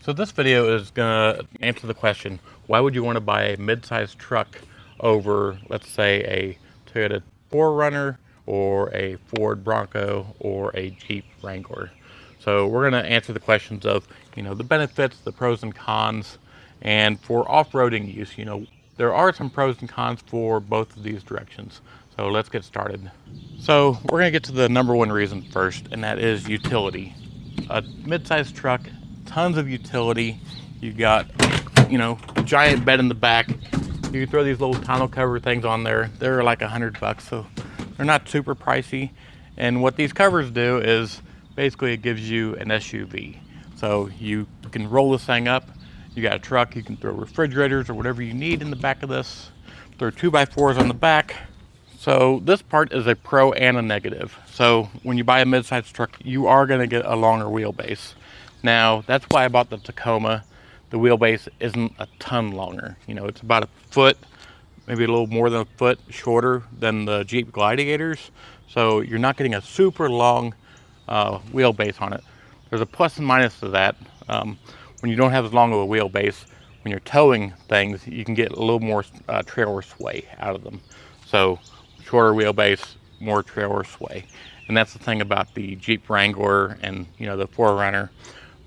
So this video is gonna answer the question, why would you want to buy a mid-sized truck over, let's say, a Toyota 4Runner or a Ford Bronco or a Jeep Wrangler? So we're gonna answer the questions of, the benefits, the pros and cons, and for off-roading use, there are some pros and cons for both of these directions. So let's get started. So we're gonna get to the number one reason first, and that is utility. A mid-sized truck, tons of utility. You got, giant bed in the back. You can throw these little tonneau cover things on there. They're like $100, so they're not super pricey. And what these covers do is basically it gives you an SUV. So you can roll this thing up. You got a truck, you can throw refrigerators or whatever you need in the back of this. Throw 2x4s on the back. So this part is a pro and a negative. So when you buy a mid-sized truck, you are going to get a longer wheelbase. Now, that's why I bought the Tacoma. The wheelbase isn't a ton longer. It's about a foot, maybe a little more than a foot shorter than the Jeep Gladiators. So you're not getting a super long wheelbase on it. There's a plus and minus to that. When you don't have as long of a wheelbase, when you're towing things, you can get a little more trailer sway out of them. So shorter wheelbase, more trailer sway. And that's the thing about the Jeep Wrangler and the 4Runner.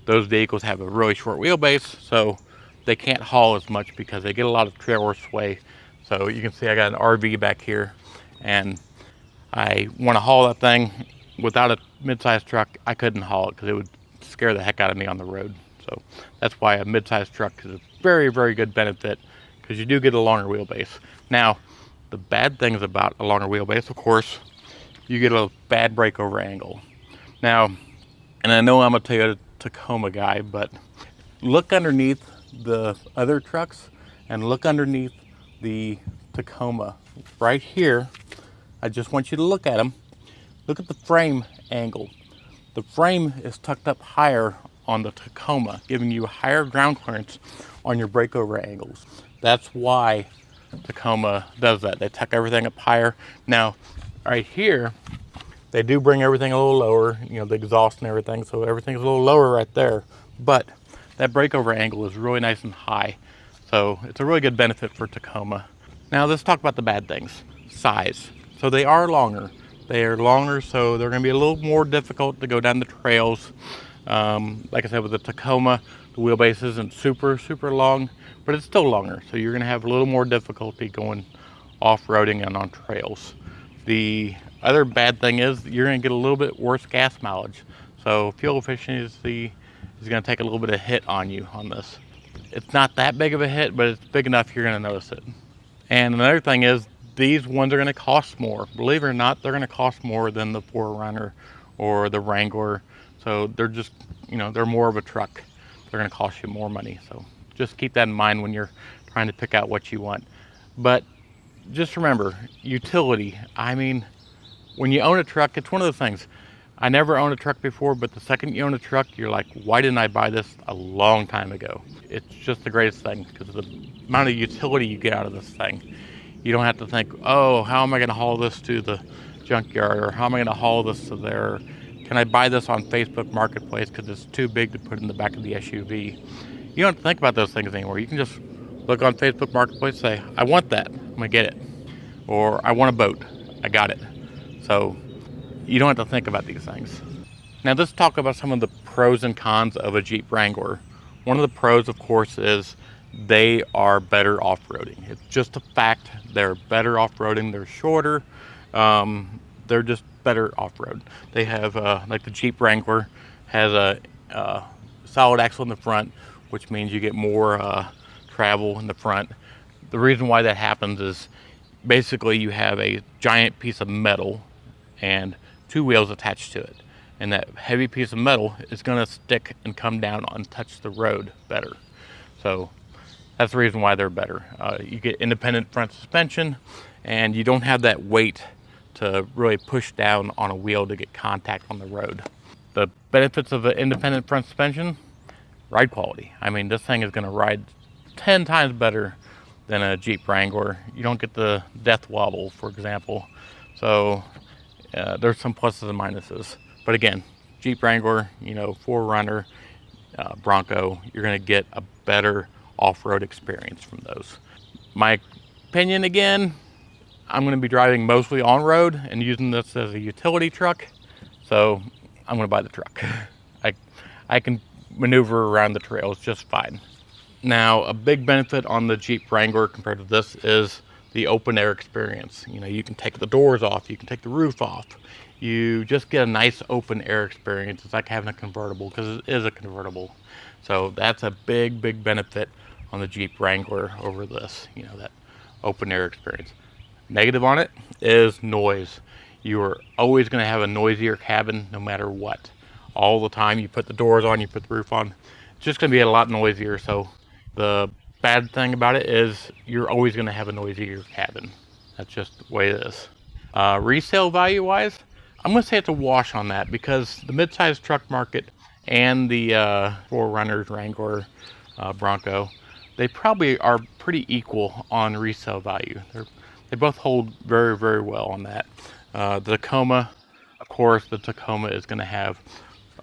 Those vehicles have a really short wheelbase, so they can't haul as much because they get a lot of trailer sway. So you can see I got an RV back here, and I want to haul that thing. Without a mid-sized truck, I couldn't haul it because it would scare the heck out of me on the road. So that's why a mid-sized truck is a very, very good benefit, because you do get a longer wheelbase. Now, the bad things about a longer wheelbase, of course, you get a bad breakover angle. Now, and I know I'm a Toyota Tacoma guy, but look underneath the other trucks and look underneath the Tacoma. Right here, I just want you to look at them. Look at the frame angle. The frame is tucked up higher on the Tacoma, giving you higher ground clearance on your breakover angles. That's why Tacoma does that. They tuck everything up higher. Now, right here, they do bring everything a little lower, the exhaust and everything, so everything's a little lower right there. But that breakover angle is really nice and high. So it's a really good benefit for Tacoma. Now let's talk about the bad things. Size. So they are longer. They are longer, so they're gonna be a little more difficult to go down the trails. Like I said, with the Tacoma, the wheelbase isn't super, super long, but it's still longer. So you're gonna have a little more difficulty going off-roading and on trails. The other bad thing is you're gonna get a little bit worse gas mileage. So fuel efficiency is gonna take a little bit of hit on you on this. It's not that big of a hit, but it's big enough you're gonna notice it. And another thing is these ones are gonna cost more. Believe it or not, they're gonna cost more than the 4Runner or the Wrangler. So they're just, they're more of a truck. They're gonna cost you more money. So just keep that in mind when you're trying to pick out what you want. But just remember, utility. I mean, when you own a truck, it's one of those things. I never owned a truck before, but the second you own a truck, you're like, why didn't I buy this a long time ago? It's just the greatest thing because of the amount of utility you get out of this thing. You don't have to think, oh, how am I gonna haul this to the junkyard, or how am I gonna haul this to there? Can I buy this on Facebook Marketplace because it's too big to put in the back of the SUV? You don't have to think about those things anymore. You can just look on Facebook Marketplace, say, I want that, I'm gonna get it. Or I want a boat, I got it. So you don't have to think about these things. Now let's talk about some of the pros and cons of a Jeep Wrangler. One of the pros, of course, is they are better off-roading. It's just a fact. They're better off-roading. They're shorter. They're just better off-road. They have, like the Jeep Wrangler has a solid axle in the front, which means you get more travel in the front. The reason why that happens is basically you have a giant piece of metal and two wheels attached to it. And that heavy piece of metal is gonna stick and come down and touch the road better. So that's the reason why they're better. You get independent front suspension, and you don't have that weight to really push down on a wheel to get contact on the road. The benefits of an independent front suspension, ride quality. I mean, this thing is gonna ride 10 times better than a Jeep Wrangler. You don't get the death wobble, for example. So there's some pluses and minuses. But again, Jeep Wrangler, 4Runner, Bronco, you're going to get a better off-road experience from those. My opinion again, I'm going to be driving mostly on-road and using this as a utility truck, so I'm going to buy the truck. I can maneuver around the trails just fine. Now, a big benefit on the Jeep Wrangler compared to this is the open air experience. You know, you can take the doors off, you can take the roof off. You just get a nice open air experience. It's like having a convertible, because it is a convertible. So that's a big, big benefit on the Jeep Wrangler over this, you know, that open air experience. Negative on it is noise. You're always going to have a noisier cabin no matter what. All the time you put the doors on, you put the roof on, it's just going to be a lot noisier. So the bad thing about it is you're always going to have a noisier cabin. That's just the way it is. Resale value wise, I'm going to say it's a wash on that, because the mid-sized truck market and the 4Runners, Wrangler, Bronco, they probably are pretty equal on resale value. They both hold very, very well on that. The Tacoma, of course, the Tacoma is going to have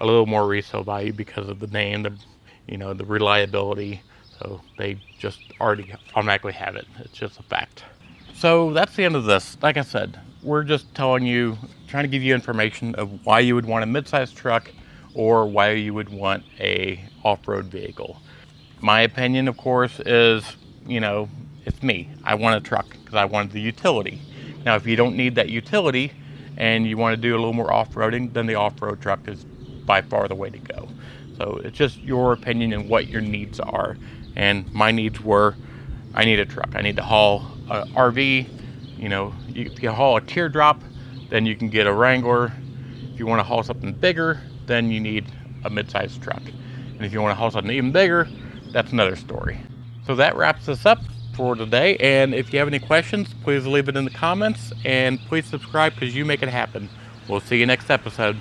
a little more resale value because of the name, the reliability. So they just already automatically have it. It's just a fact. So that's the end of this. Like I said, we're just trying to give you information of why you would want a mid-size truck or why you would want a off-road vehicle. My opinion, of course, is, it's me. I want a truck because I want the utility. Now, if you don't need that utility and you want to do a little more off-roading, then the off-road truck is by far the way to go. So it's just your opinion and what your needs are. And my needs were, I need a truck. I need to haul a RV. You can haul a teardrop, then you can get a Wrangler. If you want to haul something bigger, then you need a mid-sized truck. And if you want to haul something even bigger, that's another story. So that wraps us up for today. And if you have any questions, please leave it in the comments, and please subscribe, because you make it happen. We'll see you next episode.